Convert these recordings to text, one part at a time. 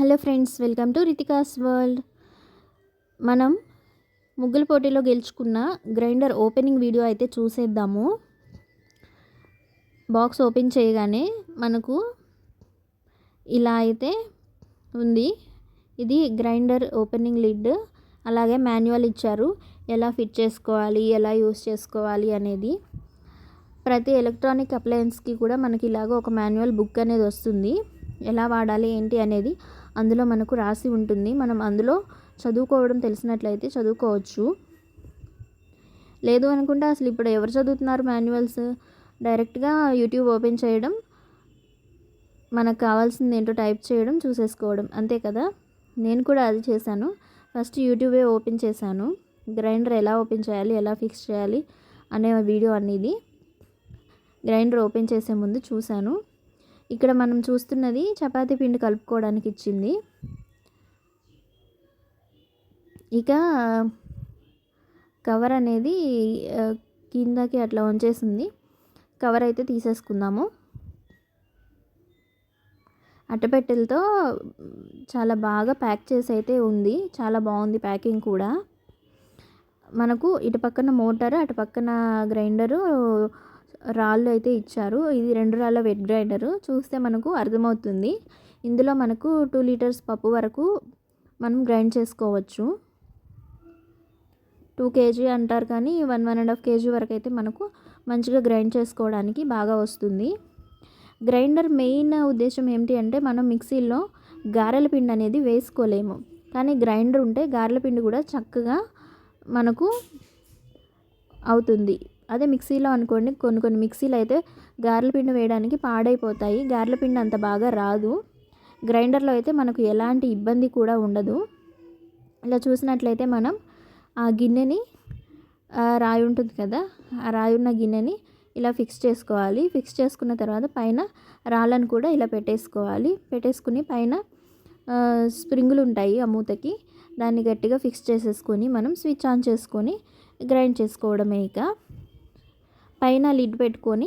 Hello friends, welcome to Ritika's world. మనం ముగ్గుల పోటీలో గెలుచుకున్న గ్రైండర్ ఓపెనింగ్ వీడియో అయితే చూసేద్దాము. బాక్స్ ఓపెన్ చేయగానే మనకు ఇలా అయితే ఉంది. ఇది గ్రైండర్ ఓపెనింగ్ లిడ్. అలాగే మాన్యువల్ ఇచ్చారు, ఎలా ఫిట్ చేసుకోవాలి, ఎలా యూస్ చేసుకోవాలి అనేది. ప్రతి ఎలక్ట్రానిక్ అప్లయన్స్కి కూడా మనకి ఇలాగ ఒక మాన్యువల్ బుక్ అనేది వస్తుంది. ఎలా వాడాలి ఏంటి అనేది అందులో మనకు రాసి ఉంటుంది. మనం అందులో చదువుకోవడం తెలిసినట్లయితే చదువుకోవచ్చు. లేదు అనుకుంటే అసలు ఇప్పుడు ఎవరు చదువుతున్నారు మాన్యువల్స్? డైరెక్ట్గా యూట్యూబ్ ఓపెన్ చేయడం, మనకు కావాల్సింది ఏంటో టైప్ చేయడం, చూసేసుకోవడం, అంతే కదా. నేను కూడా అది చేశాను. ఫస్ట్ యూట్యూబే ఓపెన్ చేశాను. గ్రైండర్ ఎలా ఓపెన్ చేయాలి, ఎలా ఫిక్స్ చేయాలి అనే వీడియో అనేది గ్రైండర్ ఓపెన్ చేసే ముందు చూశాను. ఇక్కడ మనం చూస్తున్నది చపాతీ పిండి కలుపుకోవడానికి ఇచ్చింది. ఇక కవర్ అనేది కిందకి అట్లా వంచేసింది. కవర్ అయితే తీసేసుకుందాము. అట్టపెట్టెలతో చాలా బాగా ప్యాక్ చేసి అయితే ఉంది. చాలా బాగుంది ప్యాకింగ్ కూడా. మనకు ఇటు పక్కన మోటార్, అటు పక్కన గ్రైండరు, రాళ్ళు అయితే ఇచ్చారు. ఇది 2 రాళ్ళ వెట్ గ్రైండరు. చూస్తే మనకు అర్థమవుతుంది. ఇందులో మనకు 2 లీటర్స్ పప్పు వరకు మనం గ్రైండ్ చేసుకోవచ్చు. 2 kg అంటారు కానీ 1.5 kg వరకు అయితే మనకు మంచిగా గ్రైండ్ చేసుకోవడానికి బాగా వస్తుంది. గ్రైండర్ మెయిన్ ఉద్దేశం ఏమిటి అంటే, మనం మిక్సీలో గారెల పిండి అనేది వేసుకోలేము, కానీ గ్రైండర్ ఉంటే గారెల పిండి కూడా చక్కగా మనకు అవుతుంది. అదే మిక్సీలో అనుకోండి, కొన్ని మిక్సీలు అయితే గారెల పిండి వేయడానికి పాడైపోతాయి. గారెల పిండి అంత బాగా రాదు. గ్రైండర్లో అయితే మనకు ఎలాంటి ఇబ్బంది కూడా ఉండదు. ఇలా చూసినట్లయితే మనం ఆ గిన్నెని, రాయి ఉంటుంది కదా, ఆ రాయి ఉన్న గిన్నెని ఇలా ఫిక్స్ చేసుకోవాలి. ఫిక్స్ చేసుకున్న తర్వాత పైన రాళ్ళను కూడా ఇలా పెట్టేసుకోవాలి. పెట్టేసుకుని పైన స్ప్రింగులు ఉంటాయి ఆ మూతకి, దాన్ని గట్టిగా ఫిక్స్ చేసేసుకొని మనం స్విచ్ ఆన్ చేసుకొని గ్రైండ్ చేసుకోవడమే. ఇక పైన లిడ్ పెట్టుకొని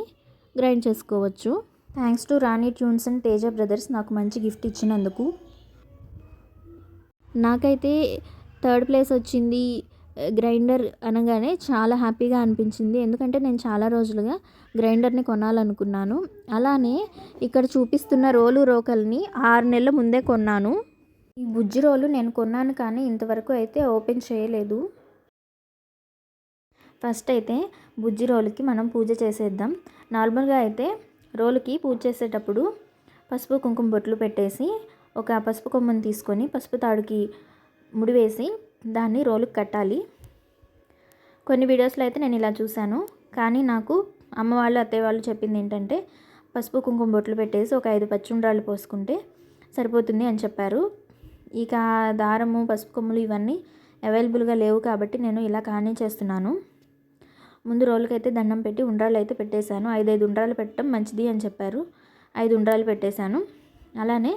గ్రైండ్ చేసుకోవచ్చు. Thanks to Rani tunes and Teja brothers నాకు మంచి గిఫ్ట్ ఇచ్చినందుకు. నాకైతే 3rd ప్లేస్ వచ్చింది. గ్రైండర్ అనగానే చాలా హ్యాపీగా అనిపించింది. ఎందుకంటే నేను చాలా రోజులుగా గ్రైండర్ని కొనాలనుకున్నాను. అలానే ఇక్కడ చూపిస్తున్న రోలు రోకల్ని 6 నెలల ముందే కొన్నాను. ఈ బుజ్జి రోలు నేను కొన్నాను కానీ ఇంతవరకు అయితే ఓపెన్ చేయలేదు. ఫస్ట్ అయితే బుజ్జి రోలుకి మనం పూజ చేసేద్దాం. నార్మల్గా అయితే రోలుకి పూజ చేసేటప్పుడు పసుపు కుంకుమ బొట్లు పెట్టేసి ఒక పసుపు కొమ్మని తీసుకొని పసుపు తాడుకి ముడివేసి దాన్ని రోలుకి కట్టాలి. కొన్ని వీడియోస్లో అయితే నేను ఇలా చూశాను, కానీ నాకు అమ్మ వాళ్ళు, అత్తయ్య వాళ్ళు చెప్పింది ఏంటంటే పసుపు కుంకుమ బొట్లు పెట్టేసి ఒక 5 పచ్చుండ్రాలు పోసుకుంటే సరిపోతుంది అని చెప్పారు. ఇక దారము, పసుపు కొమ్ములు ఇవన్నీ అవైలబుల్గా లేవు కాబట్టి నేను ఇలా కానీ చేస్తున్నాను. ముందు రోలుకైతే దండం పెట్టి ఉండ్రాలు అయితే పెట్టేశాను. 5 ఉండ్రాలు పెట్టడం మంచిది అని చెప్పారు. 5 ఉండ్రాలు పెట్టేశాను. అలానే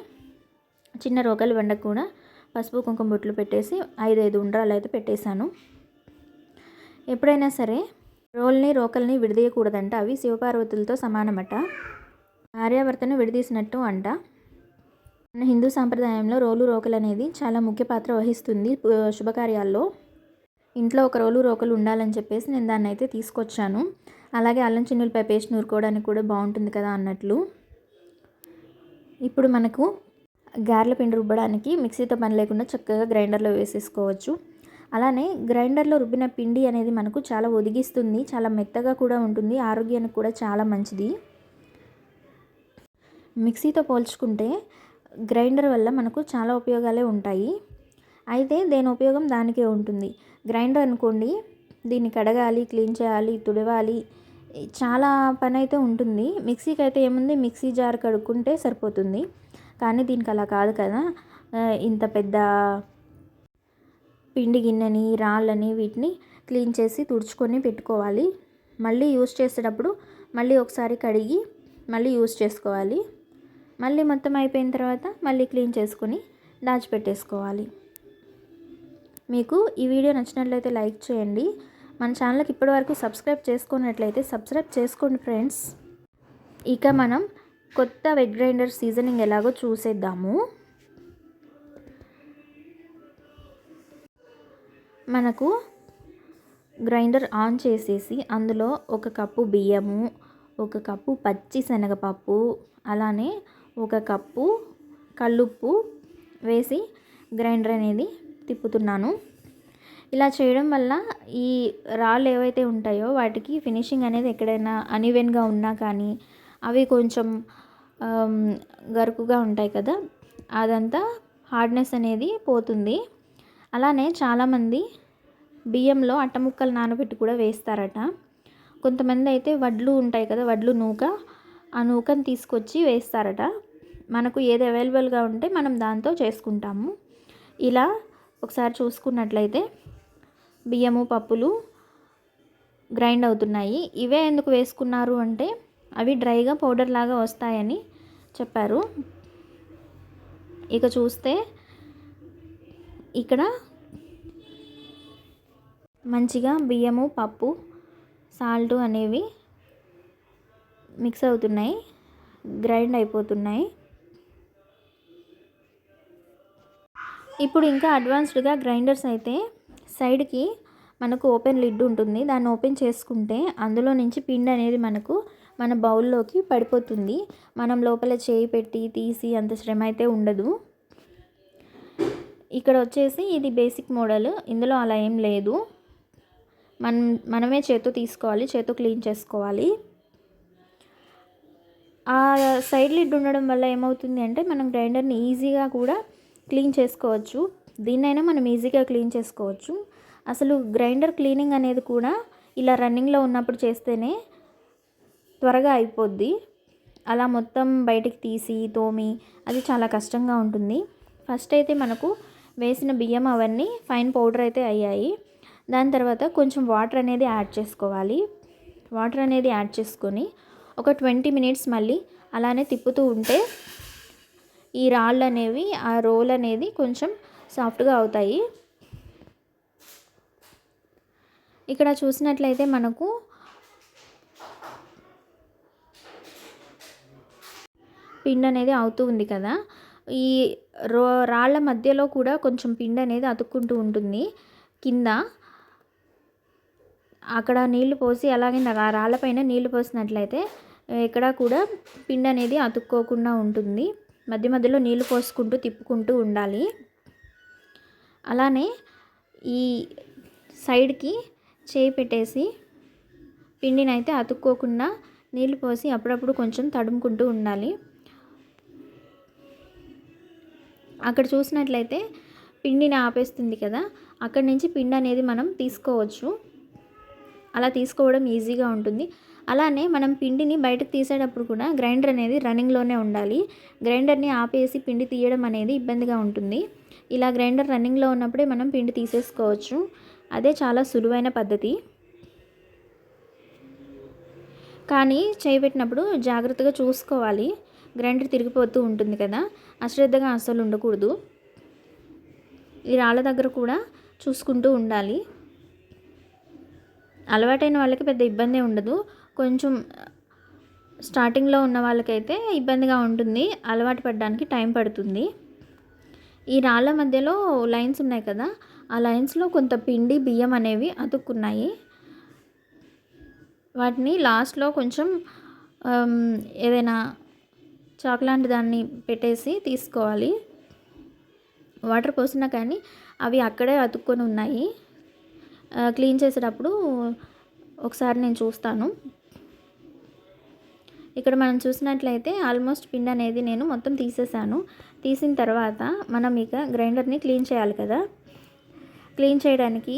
చిన్న రోకలి బండకు కూడా పసుపు కుంకుమ బొట్లు పెట్టేసి 5 ఉండ్రాలు అయితే పెట్టేశాను. ఎప్పుడైనా సరే రోల్ని రోకల్ని విడదీయకూడదంట. అవి శివపార్వతులతో సమానమట. భార్యాభర్తను విడదీసినట్టు అంట. మన హిందూ సాంప్రదాయంలో రోలు రోకలు అనేది చాలా ముఖ్య పాత్ర వహిస్తుంది శుభకార్యాల్లో. ఇంట్లో ఒక రోలు రోకలు ఉండాలని చెప్పేసి నేను దాన్ని అయితే తీసుకొచ్చాను. అలాగే అల్లం చిన్నులపై పేస్ట్ నూరుకోవడానికి కూడా బాగుంటుంది కదా అన్నట్లు. ఇప్పుడు మనకు గారెల పిండి రుబ్బడానికి మిక్సీతో పని లేకుండా చక్కగా గ్రైండర్లో వేసేసుకోవచ్చు. అలానే గ్రైండర్లో రుబ్బిన పిండి అనేది మనకు చాలా ఒదిగిస్తుంది, చాలా మెత్తగా కూడా ఉంటుంది, ఆరోగ్యానికి కూడా చాలా మంచిది. మిక్సీతో పోల్చుకుంటే గ్రైండర్ వల్ల మనకు చాలా ఉపయోగాలే ఉంటాయి. అయితే దేని ఉపయోగం దానికే ఉంటుంది. గ్రైండర్ అనుకోండి, దీన్ని కడగాలి, క్లీన్ చేయాలి, తుడవాలి, చాలా పని అయితే ఉంటుంది. మిక్సీకి అయితే ఏముంది, మిక్సీ జార్ కడుక్కుంటే సరిపోతుంది. కానీ దీనికి అలా కాదు కదా. ఇంత పెద్ద పిండి గిన్నెని, రాళ్ళని, వీటిని క్లీన్ చేసి తుడుచుకొని పెట్టుకోవాలి. మళ్ళీ యూస్ చేసేటప్పుడు మళ్ళీ ఒకసారి కడిగి మళ్ళీ యూస్ చేసుకోవాలి. మళ్ళీ మొత్తం అయిపోయిన తర్వాత మళ్ళీ క్లీన్ చేసుకొని దాచిపెట్టేసుకోవాలి. మీకు ఈ వీడియో నచ్చినట్లయితే లైక్ చేయండి. మన ఛానల్కి ఇప్పటివరకు సబ్స్క్రైబ్ చేసుకున్నట్లయితే సబ్స్క్రైబ్ చేసుకోండి ఫ్రెండ్స్. ఇక మనం కొత్త వెట్ గ్రైండర్ సీజనింగ్ ఎలాగో చూసేద్దాము. మనకు గ్రైండర్ ఆన్ చేసేసి అందులో 1 కప్పు బియ్యము, 1 కప్పు పచ్చి శనగపప్పు, అలానే 1 కప్పు కల్లుప్పు వేసి గ్రైండర్ అనేది తిప్పుతున్నాను. ఇలా చేయడం వల్ల ఈ రాళ్ళు ఏవైతే ఉంటాయో వాటికి ఫినిషింగ్ అనేది ఎక్కడైనా అన్ఈవెన్గా ఉన్నా కానీ అవి కొంచెం గరుకుగా ఉంటాయి కదా, అదంతా హార్డ్నెస్ అనేది పోతుంది. అలానే చాలామంది బియ్యంలో అట్టముక్కలు నానబెట్టి కూడా వేస్తారట. కొంతమంది అయితే వడ్లు ఉంటాయి కదా, వడ్లు నూక, ఆ నూకను తీసుకొచ్చి వేస్తారట. మనకు ఏది అవైలబుల్గా ఉంటే మనం దాంతో చేసుకుంటాము. ఇలా ఒకసారి చూసుకున్నట్లయితే బియ్యము పప్పులు గ్రైండ్ అవుతున్నాయి. ఇవే ఎందుకు వేసుకున్నారు అంటే అవి డ్రైగా పౌడర్ లాగా వస్తాయని చెప్పారు. ఇక చూస్తే ఇక్కడ మంచిగా బియ్యము పప్పు సాల్ట్ అనేవి మిక్స్ అవుతున్నాయి, గ్రైండ్ అయిపోతున్నాయి. ఇప్పుడు ఇంకా అడ్వాన్స్డ్గా గ్రైండర్స్ అయితే సైడ్కి మనకు ఓపెన్ లిడ్ ఉంటుంది. దాన్ని ఓపెన్ చేసుకుంటే అందులో నుంచి పిండి అనేది మనకు మన బౌల్లోకి పడిపోతుంది. మనం లోపల చేయి పెట్టి తీసి అంత శ్రమ అయితే ఉండదు. ఇక్కడ వచ్చేసి ఇది బేసిక్ మోడల్, ఇందులో అలా ఏం లేదు. మనమే చేత్తో తీసుకోవాలి, చేత్తో క్లీన్ చేసుకోవాలి. ఆ సైడ్ లిడ్ ఉండడం వల్ల ఏమవుతుంది అంటే మనం గ్రైండర్ని ఈజీగా కూడా క్లీన్ చేసుకోవచ్చు. దీన్నైనా మనం ఈజీగా క్లీన్ చేసుకోవచ్చు. అసలు గ్రైండర్ క్లీనింగ్ అనేది కూడా ఇలా రన్నింగ్లో ఉన్నప్పుడు చేస్తేనే త్వరగా అయిపోద్ది. అలా మొత్తం బయటికి తీసి తోమి అది చాలా కష్టంగా ఉంటుంది. ఫస్ట్ అయితే మనకు వేసిన బియ్యం అవన్నీ ఫైన్ పౌడర్ అయితే అయ్యాయి. దాని తర్వాత కొంచెం వాటర్ అనేది యాడ్ చేసుకోవాలి. వాటర్ అనేది యాడ్ చేసుకొని ఒక 20 మినిట్స్ మళ్ళీ అలానే తిప్పుతూ ఉంటే ఈ రాళ్ళు అనేవి, ఆ రోల్ అనేది కొంచెం సాఫ్ట్గా అవుతాయి. ఇక్కడ చూసినట్లయితే మనకు పిండి అనేది అవుతూ ఉంది కదా, ఈ రాళ్ళ మధ్యలో కూడా కొంచెం పిండి అనేది అతుక్కుంటూ ఉంటుంది కింద. అక్కడ నీళ్లు పోసి అలాగే రాళ్ళపైన నీళ్లు పోసినట్లయితే ఎక్కడ కూడా పిండి అనేది అతుక్కోకుండా ఉంటుంది. మధ్య మధ్యలో నీళ్లు పోసుకుంటూ తిప్పుకుంటూ ఉండాలి. అలానే ఈ సైడ్కి చేయి పెట్టేసి పిండిని అయితే అతుక్కోకుండా నీళ్లు పోసి అప్పుడప్పుడు కొంచెం తడుముకుంటూ ఉండాలి. అక్కడ చూసినట్లయితే పిండిని ఆపేస్తుంది కదా, అక్కడి నుంచి పిండి అనేది మనం తీసుకోవచ్చు. అలా తీసుకోవడం ఈజీగా ఉంటుంది. అలానే మనం పిండిని బయటకు తీసేటప్పుడు కూడా గ్రైండర్ అనేది రన్నింగ్లోనే ఉండాలి. గ్రైండర్ని ఆపేసి పిండి తీయడం అనేది ఇబ్బందిగా ఉంటుంది. ఇలా గ్రైండర్ రన్నింగ్లో ఉన్నప్పుడే మనం పిండి తీసేసుకోవచ్చు. అదే చాలా సులువైన పద్ధతి. కానీ చేయబెట్టినప్పుడు జాగ్రత్తగా చూసుకోవాలి. గ్రైండర్ తిరిగిపోతూ ఉంటుంది కదా, అశ్రద్ధగా అస్సలు ఉండకూడదు. ఈ రాళ్ళ దగ్గర కూడా చూసుకుంటూ ఉండాలి. అలవాటైన వాళ్ళకి పెద్ద ఇబ్బంది ఉండదు. కొంచెం స్టార్టింగ్లో ఉన్న వాళ్ళకైతే ఇబ్బందిగా ఉంటుంది, అలవాటు పడడానికి టైం పడుతుంది. ఈ రాళ్ళ మధ్యలో లైన్స్ ఉన్నాయి కదా, ఆ లైన్స్లో కొంత పిండి బియ్యం అనేవి అతుక్కున్నాయి. వాటిని లాస్ట్లో కొంచెం ఏదైనా చాక్లాంటి దాన్ని పెట్టేసి తీసుకోవాలి. వాటర్ పోసినా కానీ అవి అక్కడే అతుక్కొని ఉన్నాయి. క్లీన్ చేసేటప్పుడు ఒకసారి నేను చూస్తాను. ఇక్కడ మనం చూసినట్లయితే ఆల్మోస్ట్ పిండి అనేది నేను మొత్తం తీసేసాను. తీసిన తర్వాత మనం ఇక గ్రైండర్ని క్లీన్ చేయాలి కదా. క్లీన్ చేయడానికి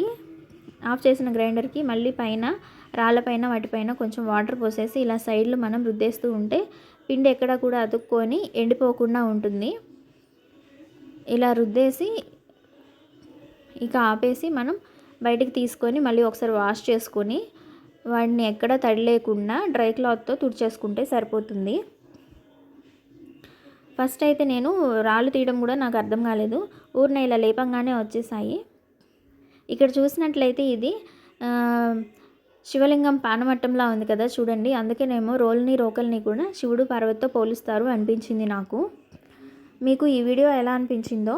ఆఫ్ చేసిన గ్రైండర్కి మళ్ళీ పైన రాళ్ళపైన వాటిపైన కొంచెం వాటర్ పోసేసి ఇలా సైడ్లు మనం రుద్దేస్తూ ఉంటే పిండి ఎక్కడ కూడా అతుక్కొని ఎండిపోకుండా ఉంటుంది. ఇలా రుద్దేసి ఇక ఆపేసి మనం బయటికి తీసుకొని మళ్ళీ ఒకసారి వాష్ చేసుకొని వాటిని ఎక్కడ తడి లేకుండా డ్రై క్లాత్తో తుడిచేసుకుంటే సరిపోతుంది. ఫస్ట్ అయితే నేను రాళ్ళు తీయడం కూడా నాకు అర్థం కాలేదు, ఊరినే ఇలా లేపంగానే వచ్చేసాయి. ఇక్కడ చూసినట్లయితే ఇది శివలింగం పానమట్టంలా ఉంది కదా చూడండి. అందుకేనేమో రోల్ని రోకల్ని కూడా శివుడు పార్వతితో పోలుస్తారు అనిపించింది నాకు. మీకు ఈ వీడియో ఎలా అనిపించిందో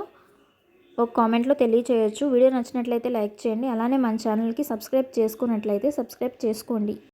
ఒక కామెంట్లో తెలియచేయచ్చు. వీడియో నచ్చినట్లయితే లైక్ చేయండి. అలానే మన ఛానల్కి సబ్స్క్రైబ్ చేసుకున్నట్లయితే సబ్స్క్రైబ్ చేసుకోండి.